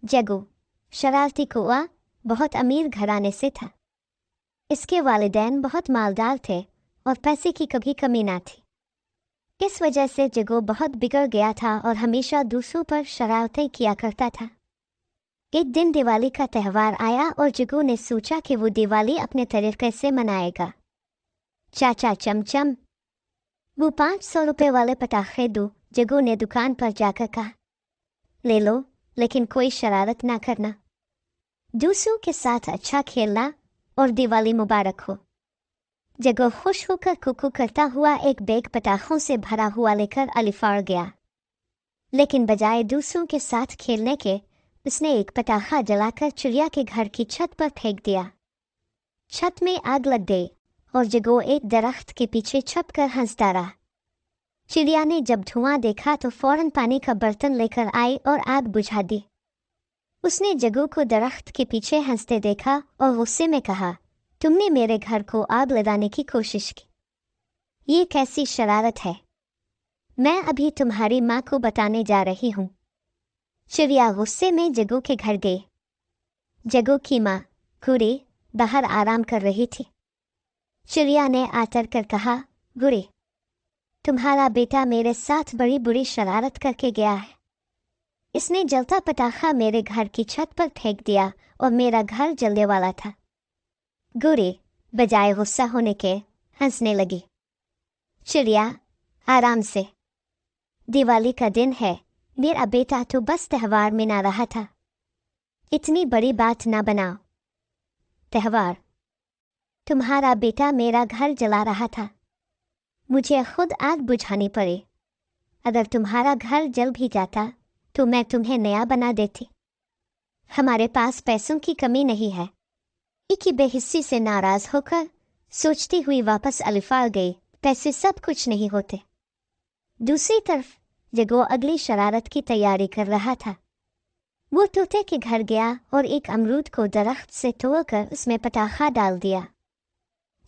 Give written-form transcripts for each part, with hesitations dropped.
जग्गू शरारती कौआ बहुत अमीर घराने से था। इसके वालिदैन बहुत मालदार थे और पैसे की कभी कमी ना थी। इस वजह से जग्गू बहुत बिगड़ गया था और हमेशा दूसरों पर शरारतें किया करता था। एक दिन दिवाली का त्यौहार आया और जग्गू ने सोचा कि वो दिवाली अपने तरीके से मनाएगा। चाचा चमचम, वो 500 रुपये वाले पटाखे दो। जग्गू ने दुकान पर जाकर कहा, ले लो, लेकिन कोई शरारत ना करना। दूसरों के साथ अच्छा खेलना और दिवाली मुबारक हो। जग्गू खुश होकर कुकू करता हुआ एक बैग पटाखों से भरा हुआ लेकर अलीफार गया, लेकिन बजाय दूसरों के साथ खेलने के उसने एक पटाखा जलाकर चिड़िया के घर की छत पर फेंक दिया। छत में आग लग गई और जग्गू एक दरख्त के पीछे छुपकर हंसता रहा। चिड़िया ने जब धुआं देखा तो फौरन पानी का बर्तन लेकर आई और आग बुझा दी। उसने जग्गू को दरख्त के पीछे हंसते देखा और गुस्से में कहा, तुमने मेरे घर को आग लगाने की कोशिश की, ये कैसी शरारत है? मैं अभी तुम्हारी माँ को बताने जा रही हूँ। चिड़िया गुस्से में जग्गू के घर गई। जग्गू की माँ गुरी बाहर आराम कर रही थी। चिड़िया ने आतर कर कहा, गुरी, तुम्हारा बेटा मेरे साथ बड़ी बुरी शरारत करके गया है। इसने जलता पटाखा मेरे घर की छत पर फेंक दिया और मेरा घर जलने वाला था। गुरी बजाय गुस्सा होने के हंसने लगी। चिड़िया, आराम से, दिवाली का दिन है, मेरा बेटा तो बस त्यौहार मना रहा था, इतनी बड़ी बात ना बनाओ। त्यौहार? तुम्हारा बेटा मेरा घर जला रहा था, मुझे खुद आग बुझानी पड़ी। अगर तुम्हारा घर जल भी जाता तो मैं तुम्हें नया बना देती। हमारे पास पैसों की कमी नहीं है। की बेहिस्सी से नाराज होकर सोचती हुई वापस अलीफार गई, पैसे सब कुछ नहीं होते। दूसरी तरफ जग्गू अगली शरारत की तैयारी कर रहा था। वो तोते के घर गया और एक अमरूद को दरख्त से तोड़कर उसमें पटाखा डाल दिया।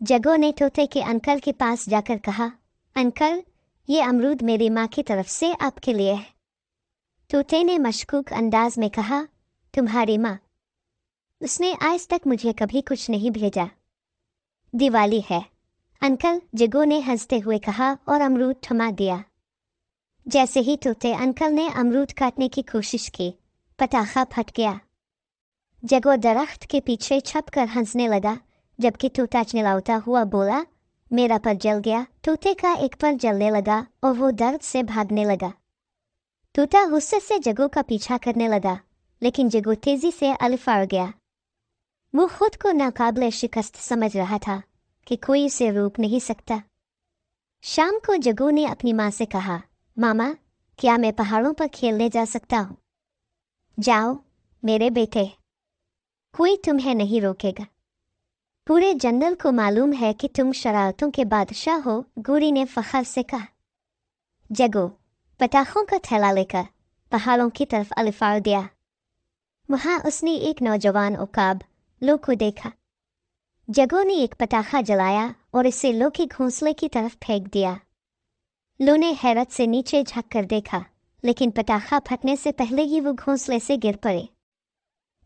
जग्गू ने तोते के अंकल के पास जाकर कहा, अंकल, ये अमरूद मेरी माँ की तरफ से आपके लिए है। तोते ने मशकूक अंदाज में कहा, तुम्हारी माँ? उसने आज तक मुझे कभी कुछ नहीं भेजा। दिवाली है अंकल, जग्गू ने हंसते हुए कहा और अमरूद थमा दिया। जैसे ही तोते अंकल ने अमरूद काटने की कोशिश की, पटाखा फट गया। जग्गू दरख्त के पीछे छुपकर हंसने लगा, जबकि तोता चिल्लाता हुआ बोला, मेरा पर जल गया। तोते का एक पर जलने लगा और वो दर्द से भागने लगा। तोता गुस्से से जग्गू का पीछा करने लगा, लेकिन जग्गू तेजी से अलीफार गया। वो खुद को नाकाबिले शिकस्त समझ रहा था कि कोई उसे रोक नहीं सकता। शाम को जग्गू ने अपनी माँ से कहा, मामा, क्या मैं पहाड़ों पर खेलने जा सकता हूँ? जाओ मेरे बेटे, कोई तुम्हें नहीं रोकेगा। पूरे जंगल को मालूम है कि तुम शरारतों के बादशाह हो, गुरी ने फखर से कहा। जग्गू पटाखों का थैला लेकर पहाड़ों की तरफ अलीफार गया। वहाँ उसने एक नौजवान उकाब लो को देखा। जग्गू ने एक पटाखा जलाया और इसे लो के घोंसले की तरफ फेंक दिया। लो ने हैरत से नीचे झुक कर देखा, लेकिन पटाखा फटने से पहले ही वो घोंसले से गिर पड़े।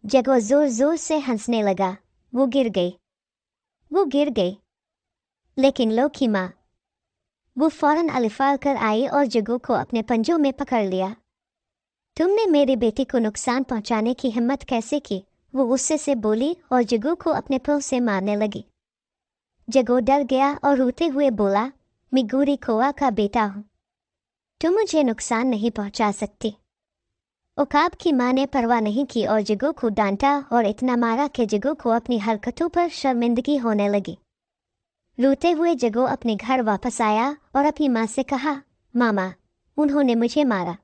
जग्गू जोर जोर से हंसने लगा। वो गिर गई, लेकिन लो की माँ, वो फौरन अलीफार कर आई और जग्गू को अपने पंजों में पकड़ लिया। तुमने मेरे बेटे को नुकसान पहुंचाने की हिम्मत कैसे की? वो गुस्से से बोली और जग्गू को अपने पांव से मारने लगी। जग्गू डर गया और रोते हुए बोला, मैं गुरी कौआ का बेटा हूँ, तुम मुझे नुकसान नहीं पहुंचा सकती। उकाब की माँ ने परवाह नहीं की और जग्गू को डांटा और इतना मारा कि जग्गू को अपनी हरकतों पर शर्मिंदगी होने लगी। रोते हुए जग्गू अपने घर वापस आया और अपनी माँ से कहा, मामा, उन्होंने मुझे मारा।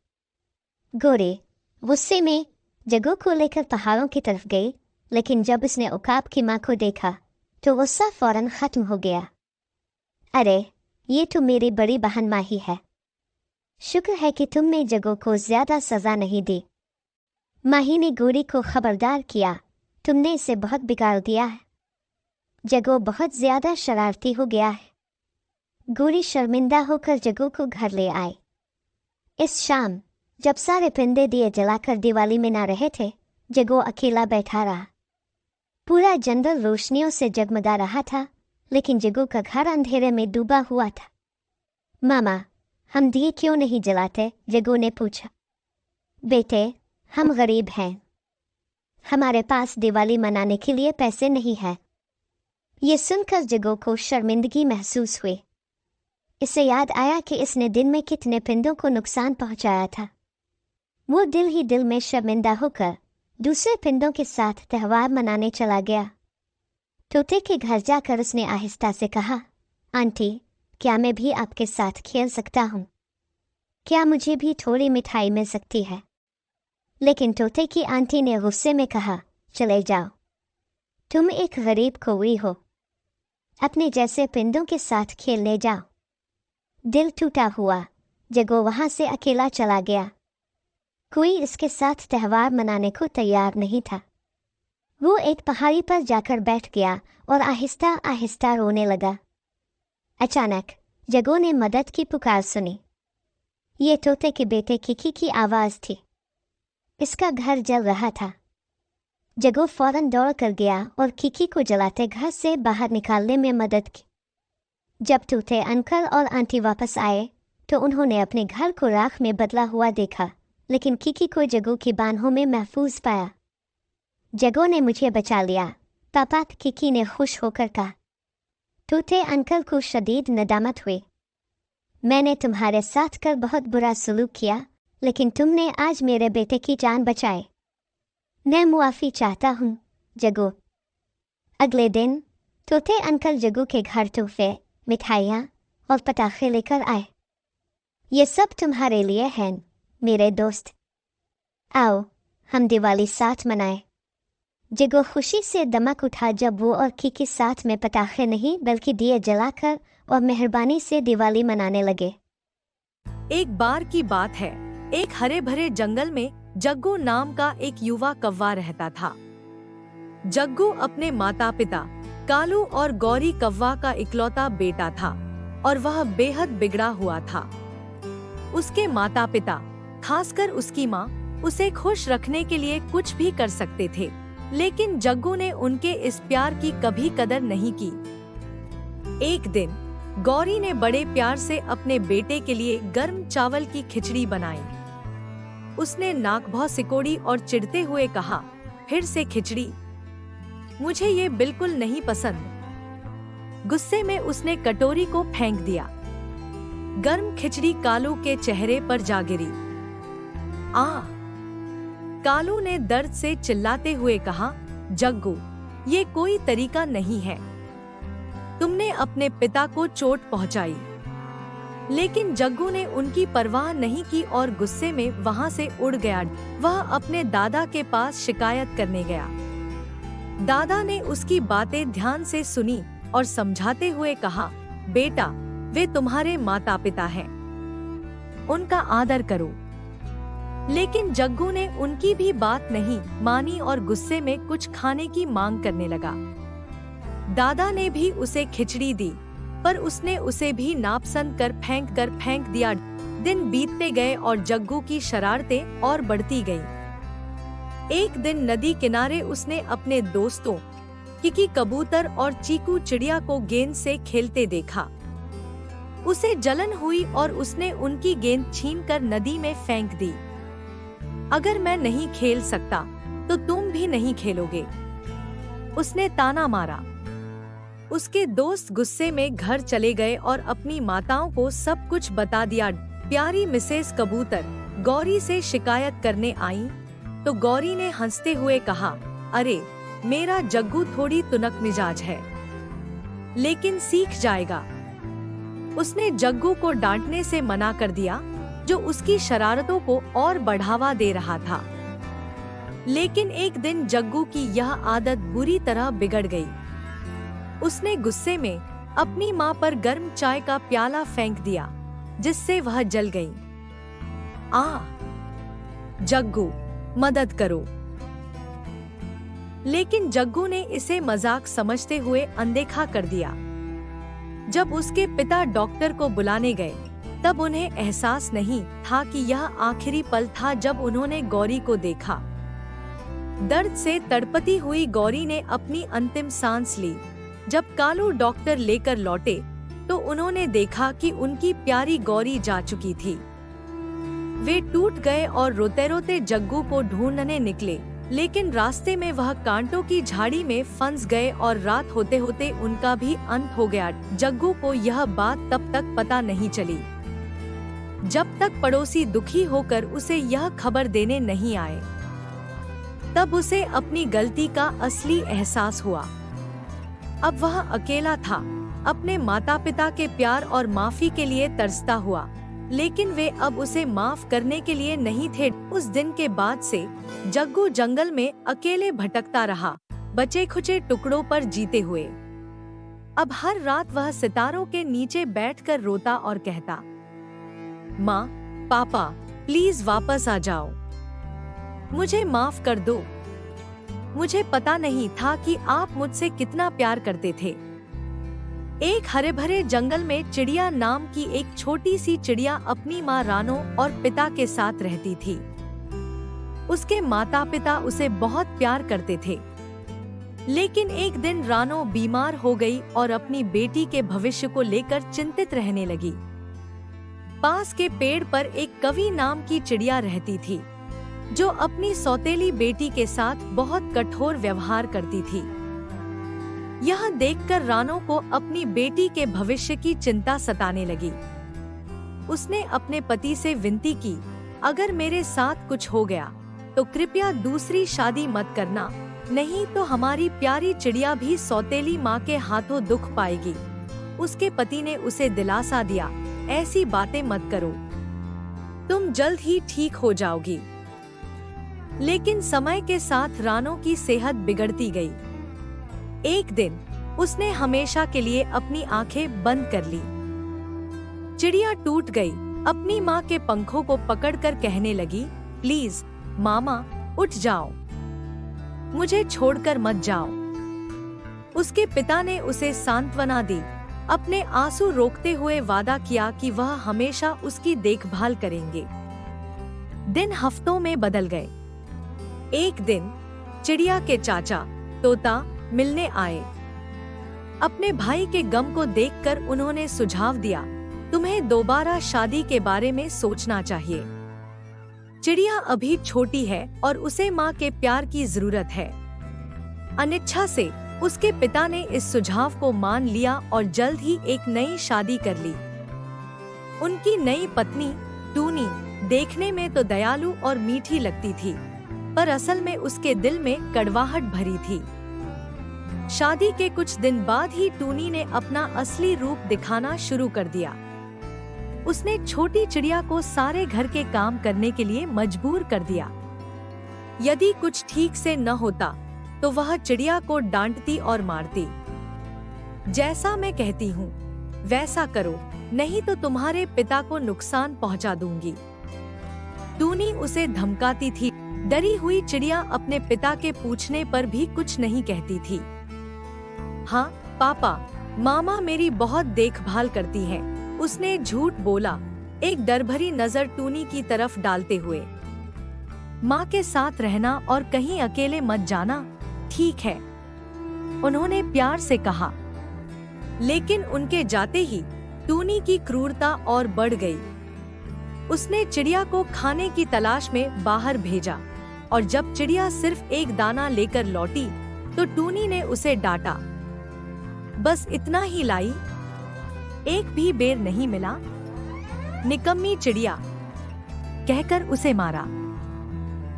गोरी गुस्से में जग्गू को लेकर पहाड़ों की तरफ गई, लेकिन जब उसने उकाब की माँ को देखा तो गुस्सा फौरन खत्म हो गया। अरे, ये तो मेरी बड़ी बहन माही है। शुक्र है कि तुमने जग्गू को ज्यादा सजा नहीं दी। माही ने गोरी को खबरदार किया, तुमने इसे बहुत बिगाड़ दिया है। जग्गू बहुत ज्यादा शरारती हो गया है। गोरी शर्मिंदा होकर जग्गू को घर ले आई। इस शाम जब सारे पिंडे दिए जलाकर दिवाली मना रहे थे, जग्गू अकेला बैठा रहा। पूरा जंगल रोशनियों से जगमगा रहा था, लेकिन जग्गू का घर अंधेरे में डूबा हुआ था। मामा, हम दिए क्यों नहीं जलाते? जग्गू ने पूछा। बेटे, हम गरीब हैं, हमारे पास दिवाली मनाने के लिए पैसे नहीं है। ये सुनकर जग्गू को शर्मिंदगी महसूस हुई। इसे याद आया कि इसने दिन में कितने परिंदों को नुकसान पहुंचाया था। वो दिल ही दिल में शर्मिंदा होकर दूसरे परिंदों के साथ त्यौहार मनाने चला गया। तोते के घर जाकर उसने आहिस्ता से कहा, आंटी, क्या मैं भी आपके साथ खेल सकता हूँ? क्या मुझे भी थोड़ी मिठाई मिल सकती है? लेकिन तोते की आंटी ने गुस्से में कहा, चले जाओ, तुम एक गरीब कौवी हो, अपने जैसे परिंदों के साथ खेलने जाओ। दिल टूटा हुआ जग्गू वहां से अकेला चला गया। कोई इसके साथ त्यौहार मनाने को तैयार नहीं था। वो एक पहाड़ी पर जाकर बैठ गया और आहिस्ता आहिस्ता रोने लगा। अचानक जग्गू ने मदद की पुकार सुनी। ये तोते के बेटे किकी की आवाज़ थी। इसका घर जल रहा था। जग्गू फौरन दौड़ कर गया और किकी को जलाते घर से बाहर निकालने में मदद की। जब तोते अंकल और आंटी वापस आए तो उन्होंने अपने घर को राख में बदला हुआ देखा, लेकिन किकी को जग्गू की बाहों में महफूज पाया। जग्गू ने मुझे बचा लिया, पापा, किकी ने खुश होकर कहा। तोते अंकल को शदीद नदामत हुई। मैंने तुम्हारे साथ कर बहुत बुरा सलूक किया, लेकिन तुमने आज मेरे बेटे की जान बचाई। मैं मुआफ़ी चाहता हूँ, जग्गू। अगले दिन तोते अंकल जग्गू के घर तोहफे, मिठाइयाँ और पटाखे लेकर आए। ये सब तुम्हारे लिए हैं, मेरे दोस्त। आओ, हम दिवाली साथ मनाएं। जग्गू खुशी से दमक उठा जब वो और किकी साथ में पटाखे नहीं बल्कि दिए जलाकर और मेहरबानी से दिवाली मनाने लगे। एक बार की बात है, एक हरे भरे जंगल में जग्गू नाम का एक युवा कौवा रहता था। जग्गू अपने माता पिता कालू और गौरी कौवा का इकलौता बेटा था और वह बेहद बिगड़ा हुआ था। उसके माता पिता, खासकर उसकी माँ, उसे खुश रखने के लिए कुछ भी कर सकते थे, लेकिन जग्गू ने उनके इस प्यार की कभी कदर नहीं की। एक दिन गौरी ने बड़े प्यार से अपने बेटे के लिए गर्म चावल की खिचड़ी बनाई। उसने नाक भौं सिकोड़ी और चिढ़ते हुए कहा, फिर से खिचड़ी? मुझे ये बिल्कुल नहीं पसंद। गुस्से में उसने कटोरी को फेंक दिया। गर्म खिचड़ी कालू के चेहरे पर जा गिरी। आ! कालू ने दर्द से चिल्लाते हुए कहा, जग्गू, ये कोई तरीका नहीं है। तुमने अपने पिता को चोट पहुंचाई। लेकिन जग्गू ने उनकी परवाह नहीं की और गुस्से में वहां से उड़ गया। वह अपने दादा के पास शिकायत करने गया। दादा ने उसकी बातें ध्यान से सुनी और समझाते हुए कहा, बेटा, वे तुम्हारे माता पिता हैं, उनका आदर करो। लेकिन जग्गू ने उनकी भी बात नहीं मानी और गुस्से में कुछ खाने की मांग करने लगा। दादा ने भी उसे खिचड़ी दी, पर उसने उसे भी नापसंद कर फेंक दिया। दिन बीतते गए और जग्गू की शरारतें और बढ़ती गईं। एक दिन नदी किनारे उसने अपने दोस्तों किकी कबूतर और चीकू चिड़िया को गेंद से खेलते देखा। उसे जलन हुई और उसने उनकी गेंद छीनकर नदी में फेंक दी। अगर मैं नहीं खेल सकता तो तुम भी नहीं खेलोगे, उसने ताना मारा। उसके दोस्त गुस्से में घर चले गए और अपनी माताओं को सब कुछ बता दिया। प्यारी मिसेस कबूतर गौरी से शिकायत करने आई तो गौरी ने हंसते हुए कहा, अरे, मेरा जग्गू थोड़ी तुनक मिजाज है, लेकिन सीख जाएगा। उसने जग्गू को डांटने से मना कर दिया, जो उसकी शरारतों को और बढ़ावा दे रहा था। लेकिन एक दिन जग्गू की यह आदत बुरी तरह बिगड़ गई। उसने गुस्से में अपनी माँ पर गर्म चाय का प्याला फेंक दिया, जिससे वह जल गई। जग्गू, मदद करो। लेकिन जग्गू ने इसे मजाक समझते हुए अनदेखा कर दिया। जब उसके पिता डॉक्टर को बुलाने गए, तब उन्हें एहसास नहीं था कि यह आखिरी पल था जब उन्होंने गौरी को देखा। दर्द से तड़पती हुई गौरी ने अपनी अंतिम सांस ली। जब कालू डॉक्टर लेकर लौटे तो उन्होंने देखा कि उनकी प्यारी गौरी जा चुकी थी। वे टूट गए और रोते रोते जग्गू को ढूंढने निकले, लेकिन रास्ते में वह कांटों की झाड़ी में फंस गए और रात होते होते उनका भी अंत हो गया। जग्गू को यह बात तब तक पता नहीं चली जब तक पड़ोसी दुखी होकर उसे यह खबर देने नहीं आए। तब उसे अपनी गलती का असली एहसास हुआ। अब वह अकेला था, अपने माता पिता के प्यार और माफी के लिए तरसता हुआ, लेकिन वे अब उसे माफ करने के लिए नहीं थे। उस दिन के बाद से जग्गू जंगल में अकेले भटकता रहा, बचे खुचे टुकड़ों पर जीते हुए। अब हर रात वह सितारों के नीचे बैठकर रोता और कहता, माँ, पापा, प्लीज वापस आ जाओ, मुझे माफ कर दो। मुझे पता नहीं था कि आप मुझसे कितना प्यार करते थे। एक हरे भरे जंगल में चिड़िया नाम की एक छोटी सी चिड़िया अपनी माँ रानो और पिता के साथ रहती थी। उसके माता पिता उसे बहुत प्यार करते थे, लेकिन एक दिन रानो बीमार हो गई और अपनी बेटी के भविष्य को लेकर चिंतित रहने लगी। पास के पेड़ पर एक कवि नाम की चिड़िया रहती थी, जो अपनी सौतेली बेटी के साथ बहुत कठोर व्यवहार करती थी। यह देखकर रानो को अपनी बेटी के भविष्य की चिंता सताने लगी। उसने अपने पति से विनती की, अगर मेरे साथ कुछ हो गया तो कृपया दूसरी शादी मत करना, नहीं तो हमारी प्यारी चिड़िया भी सौतेली माँ के हाथों दुख पाएगी। उसके पति ने उसे दिलासा दिया, ऐसी बातें मत करो, तुम जल्द ही ठीक हो जाओगी। लेकिन समय के साथ रानो की सेहत बिगड़ती गई। एक दिन उसने हमेशा के लिए अपनी आंखें बंद कर ली। चिड़िया टूट गई, अपनी माँ के पंखों को पकड़कर कहने लगी, प्लीज मामा, उठ जाओ, मुझे छोड़कर मत जाओ। उसके पिता ने उसे सांत्वना दी, अपने आंसू रोकते हुए वादा किया कि वह हमेशा उसकी देखभाल करेंगे। दिन हफ्तों में बदल गए। एक दिन चिड़िया के चाचा तोता मिलने आए। अपने भाई के गम को देखकर उन्होंने सुझाव दिया, तुम्हें दोबारा शादी के बारे में सोचना चाहिए। चिड़िया अभी छोटी है और उसे माँ के प्यार की जरूरत है। अनिच्छा से उसके पिता ने इस सुझाव को मान लिया और जल्द ही एक नई शादी कर ली। उनकी नई पत्नी टूनी देखने में तो दयालु और मीठी लगती थी, पर असल में उसके दिल में कड़वाहट भरी थी। शादी के कुछ दिन बाद ही टूनी ने अपना असली रूप दिखाना शुरू कर दिया। उसने छोटी चिड़िया को सारे घर के काम करने के लिए मजबूर कर दिया। यदि कुछ ठीक से न होता तो वह चिड़िया को डांटती और मारती। जैसा मैं कहती हूँ वैसा करो, नहीं तो तुम्हारे पिता को नुकसान पहुँचा दूंगी। टूनी उसे धमकाती थी। डरी हुई चिड़िया अपने पिता के पूछने पर भी कुछ नहीं कहती थी। हाँ पापा, मामा मेरी बहुत देखभाल करती हैं, उसने झूठ बोला, एक डर भरी नजर टूनी की तरफ डालते हुए। माँ के साथ रहना और कहीं अकेले मत जाना, ठीक है, उन्होंने प्यार से कहा। लेकिन उनके जाते ही टूनी की क्रूरता और बढ़ गई। उसने चिड़िया को खाने की तलाश में बाहर भेजा और जब चिड़िया सिर्फ एक दाना लेकर लौटी तो टूनी ने उसे डांटा। बस इतना ही लाई, एक भी बेर नहीं मिला, निकम्मी चिड़िया, कहकर उसे मारा।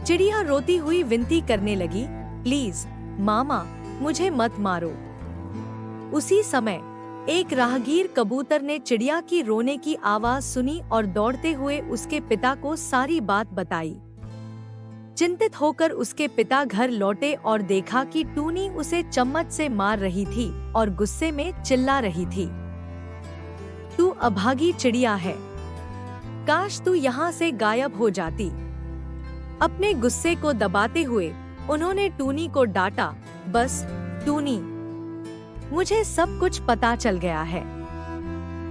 चिड़िया रोती हुई विनती करने लगी, प्लीज मामा, मुझे मत मारो। उसी समय एक राहगीर कबूतर ने चिड़िया की रोने की आवाज सुनी और दौड़ते हुए उसके पिता को सारी बात बताई। चिंतित होकर उसके पिता घर लौटे और देखा कि टूनी उसे चम्मच से मार रही थी और गुस्से में चिल्ला रही थी, तू अभागी चिड़िया है, काश तू यहाँ से गायब हो जाती। अपने गुस्से को दबाते हुए उन्होंने टूनी को डांटा, बस टूनी, मुझे सब कुछ पता चल गया है,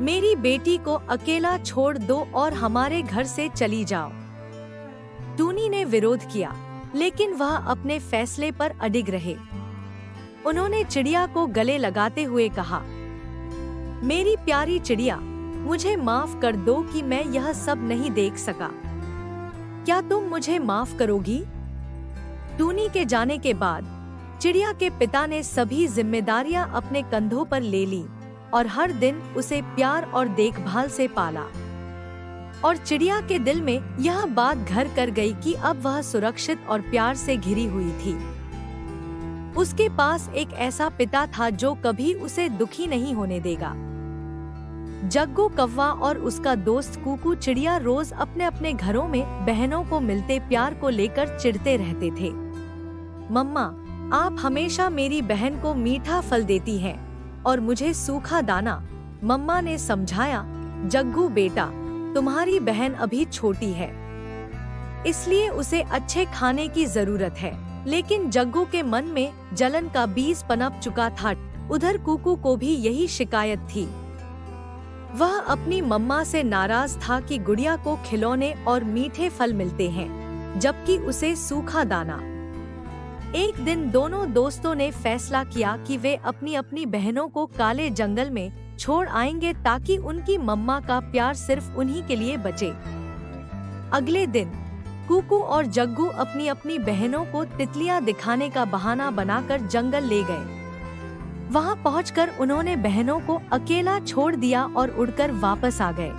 मेरी बेटी को अकेला छोड़ दो और हमारे घर से चली जाओ। टूनी ने विरोध किया, लेकिन वह अपने फैसले पर अडिग रहे। उन्होंने चिड़िया को गले लगाते हुए कहा, मेरी प्यारी चिड़िया, मुझे माफ कर दो कि मैं यह सब नहीं देख सका। क्या तुम मुझे माफ करोगी? टूनी के जाने के बाद चिड़िया के पिता ने सभी जिम्मेदारियां अपने कंधों पर ले ली और हर दिन उसे प्यार और देखभाल से पाला। और चिड़िया के दिल में यह बात घर कर गई कि अब वह सुरक्षित और प्यार से घिरी हुई थी। उसके पास एक ऐसा पिता था जो कभी उसे दुखी नहीं होने देगा। जग्गू कौवा और उसका दोस्त कुकू चिड़िया रोज अपने अपने घरों में बहनों को मिलते प्यार को लेकर चिढ़ते रहते थे। मम्मा, आप हमेशा मेरी बहन को मीठा फल देती हैं और मुझे सूखा दाना। मम्मा ने समझाया, जग्गू बेटा, तुम्हारी बहन अभी छोटी है, इसलिए उसे अच्छे खाने की जरूरत है। लेकिन जग्गू के मन में जलन का बीज पनप चुका था। उधर कुकू को भी यही शिकायत थी। वह अपनी मम्मा से नाराज था कि गुड़िया को खिलौने और मीठे फल मिलते हैं, जबकि उसे सूखा दाना। एक दिन दोनों दोस्तों ने फैसला किया कि वे अपनी अपनी बहनों को काले जंगल में छोड़ आएंगे ताकि उनकी मम्मा का प्यार सिर्फ उन्हीं के लिए बचे। अगले दिन कुकू और जग्गू अपनी अपनी बहनों को तितलियां दिखाने का बहाना बनाकर जंगल ले गए। वहां पहुंचकर उन्होंने बहनों को अकेला छोड़ दिया और उड़कर वापस आ गए।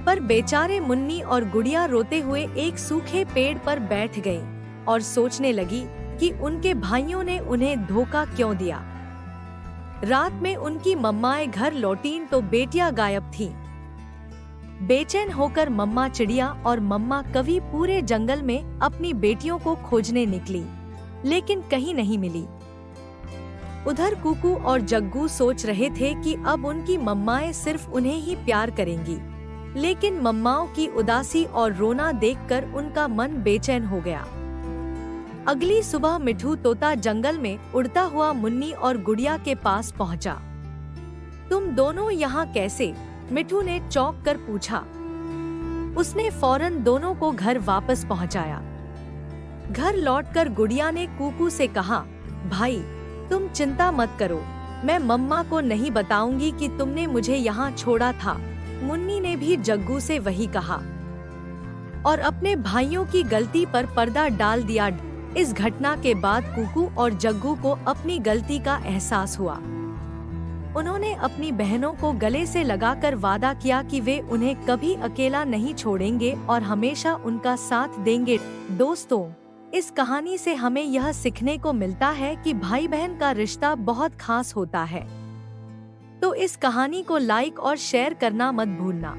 पर बेचारे मुन्नी और गुड़िया रोते हुए एक सूखे पेड़ पर बैठ गई और सोचने लगी कि उनके भाइयों ने उन्हें धोखा क्यों दिया। रात में उनकी मम्माएं घर लौटीं तो बेटियां गायब थीं। बेचैन होकर मम्मा चिड़िया और मम्मा कवि पूरे जंगल में अपनी बेटियों को खोजने निकली, लेकिन कहीं नहीं मिली। उधर कुकू और जग्गू सोच रहे थे कि अब उनकी मम्माएं सिर्फ उन्हें ही प्यार करेंगी, लेकिन मम्माओं की उदासी और रोना देखकर उनका मन बेचैन हो गया। अगली सुबह मिठू तोता जंगल में उड़ता हुआ मुन्नी और गुड़िया के पास पहुंचा। तुम दोनों यहाँ कैसे? मिठू ने चौंक कर पूछा। उसने फौरन दोनों को घर वापस पहुंचाया। घर लौटकर गुड़िया ने कुकू से कहा, भाई, तुम चिंता मत करो, मैं मम्मा को नहीं बताऊंगी कि तुमने मुझे यहाँ छोड़ा था। मुन्नी ने भी जग्गू से वही कहा और अपने भाइयों की गलती पर पर्दा डाल दिया। इस घटना के बाद कुकू और जग्गू को अपनी गलती का एहसास हुआ। उन्होंने अपनी बहनों को गले से लगाकर वादा किया कि वे उन्हें कभी अकेला नहीं छोड़ेंगे और हमेशा उनका साथ देंगे। दोस्तों, इस कहानी से हमें यह सीखने को मिलता है कि भाई बहन का रिश्ता बहुत खास होता है। तो इस कहानी को लाइक और शेयर करना मत भूलना।